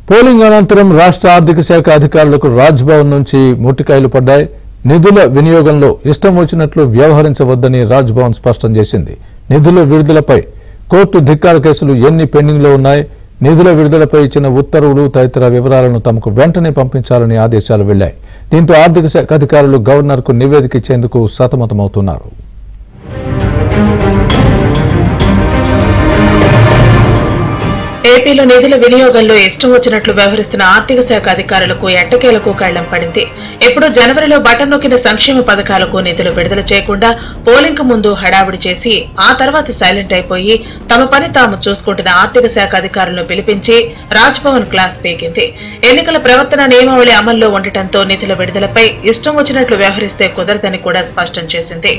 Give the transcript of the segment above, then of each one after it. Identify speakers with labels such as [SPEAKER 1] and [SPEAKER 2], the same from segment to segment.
[SPEAKER 1] Polling అనంతరం రాష్ట్ర ఆర్థిక శాఖ అధికారులకు రాజ్ భవన్ నుంచి ముట్టికాయలు పడ్డాయి. నిధుల వినియోగంలో ఇష్టం వచ్చినట్లు వ్యవహరించవద్దని రాజ్ భవన్ స్పష్టం చేసింది. నిధుల విడుదలపై కోర్టు ధిక్కార కేసులు ఎన్ని పెండింగ్లో ఉన్నాయి, నిధుల విడుదలపై ఇచ్చిన ఉత్తర్వులు తదితర వివరాలను తమకు వెంటనే పంపించాలని ఆదేశాలు వెళ్లాయి. దీంతో ఆర్థిక శాఖ అధికారులు గవర్నర్కు నివేదిక ఇచ్చేందుకు సతమతమవుతున్నారు.
[SPEAKER 2] ఏపీలో నిధుల వినియోగంలో ఇష్టం వచ్చినట్లు వ్యవహరిస్తున్న ఆర్థిక శాఖ అధికారులకు ఎట్టకేలకు కళ్లం పడింది. ఎప్పుడో జనవరిలో బటన్ నొక్కిన సంక్షేమ పథకాలకు నిధులు విడుదల చేయకుండా పోలింగ్ ముందు హడావుడి చేసి ఆ తర్వాత సైలెంట్ అయిపోయి తమ పని తాము చూసుకుంటున్న ఆర్థిక శాఖ అధికారులను పిలిపించి రాజ్ భవన్ క్లాస్ పీకింది. ఎన్నికల ప్రవర్తన నియమావళి అమల్లో ఉండటంతో నిధుల విడుదలపై ఇష్టం వచ్చినట్లు వ్యవహరిస్తే కుదరదని కూడా స్పష్టం చేసింది.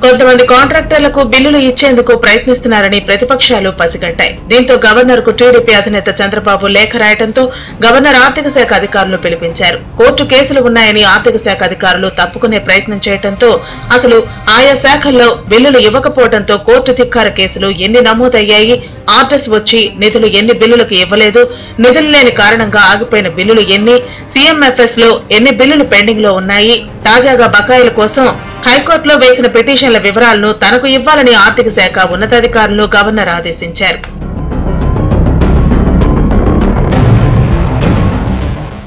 [SPEAKER 2] కొంతమంది కాంట్రాక్టర్లకు బిల్లులు ఇచ్చేందుకు ప్రయత్నిస్తున్నారని ప్రతిపక్షాలు పసిగట్టాయి. దీంతో గవర్నర్ కు టీడీపీ అధినేత చంద్రబాబు లేఖ రాయడంతో గవర్నర్ ఆర్థిక శాఖ అధికారులను పిలిపించారు. కోర్టు కేసులు ఉన్నాయని ఆర్థిక శాఖ అధికారులు తప్పుకునే ప్రయత్నం చేయడంతో అసలు ఆయా శాఖల్లో బిల్లులు ఇవ్వకపోవడంతో కోర్టు ధిక్కార కేసులు ఎన్ని నమోదయ్యాయి, ఆర్డర్స్ వచ్చి నిధులు ఎన్ని బిల్లులకు ఇవ్వలేదు, నిధులు లేని కారణంగా ఆగిపోయిన బిల్లులు ఎన్ని, సీఎంఎఫ్ఎస్ లో ఎన్ని బిల్లులు పెండింగ్ లో ఉన్నాయి, తాజాగా బకాయిల కోసం హైకోర్టులో వేసిన పిటిషన్ల వివరాలను తనకు ఇవ్వాలని ఆర్థిక శాఖ ఉన్నతాధికారులను గవర్నర్ ఆదేశించారు.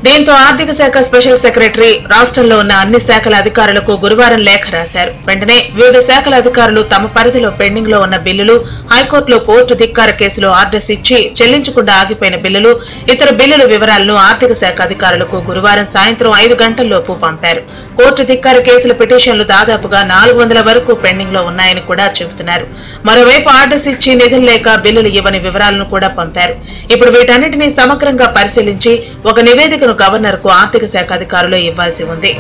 [SPEAKER 2] దీంతో ఆర్థిక శాఖ స్పెషల్ సెక్రటరీ రాష్ట్రంలో ఉన్న అన్ని శాఖల అధికారులకు గురువారం లేఖ రాశారు. వెంటనే వివిధ శాఖల అధికారులు తమ పరిధిలో పెండింగ్ లో ఉన్న బిల్లులు, హైకోర్టులో కోర్టు ధిక్కార కేసులో ఆర్డర్స్ ఇచ్చి చెల్లించకుండా ఆగిపోయిన బిల్లులు, ఇతర బిల్లుల వివరాలను ఆర్థిక శాఖ అధికారులకు గురువారం సాయంత్రం 5 గంటల్లోపు పంపారు. కోర్టు ధిక్కార కేసుల పిటిషన్లు దాదాపుగా 400 వరకు పెండింగ్ లో ఉన్నాయని కూడా చెబుతున్నారు. మరోవైపు ఆర్డర్స్ ఇచ్చి నిధులు లేక బిల్లులు ఇవ్వని వివరాలను కూడా పంపారు. ఇప్పుడు వీటన్నిటినీ సమగ్రంగా పరిశీలించి ఒక నివేదికను గవర్నర్ కు ఆర్థిక శాఖ అధికారులు ఇవ్వాల్సి ఉంది.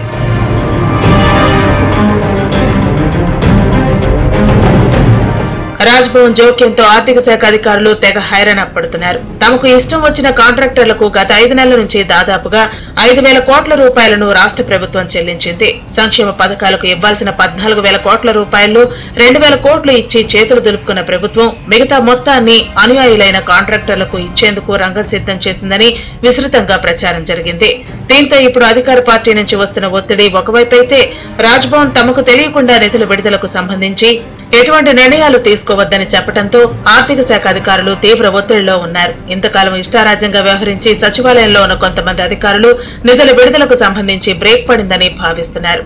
[SPEAKER 2] రాజ్ భవన్ జోక్యంతో ఆర్థిక శాఖ అధికారులు తెగ హైరాణ పడుతున్నారు. తమకు ఇష్టం వచ్చిన కాంట్రాక్టర్లకు గత 5 నెలల నుంచి దాదాపుగా 5,000 కోట్ల రూపాయలను రాష్ట్ర ప్రభుత్వం చెల్లించింది. సంక్షేమ పథకాలకు ఇవ్వాల్సిన 14,000 కోట్ల రూపాయలు 2,000 కోట్లు ఇచ్చి చేతులు దులుపుకున్న ప్రభుత్వం మిగతా మొత్తాన్ని అనుయాయులైన కాంట్రాక్టర్లకు ఇచ్చేందుకు రంగం సిద్ధం చేసిందని విస్తృతంగా ప్రచారం జరిగింది. దీంతో ఇప్పుడు అధికార పార్టీ నుంచి వస్తున్న ఒత్తిడి ఒకవైపైతే రాజ్ భవన్ తమకు తెలియకుండా నిధుల విడుదలకు సంబంధించి ఎటువంటి నిర్ణయాలు తీసుకోవద్దని చెప్పడంతో ఆర్థిక శాఖ అధికారులు తీవ్ర ఒత్తిడిలో ఉన్నారు. ఇంతకాలం ఇష్టారాజ్యంగా వ్యవహరించి సచివాలయంలో ఉన్న కొంతమంది అధికారులు నిధుల విడుదలకు సంబంధించి బ్రేక్ పడిందని భావిస్తున్నారు.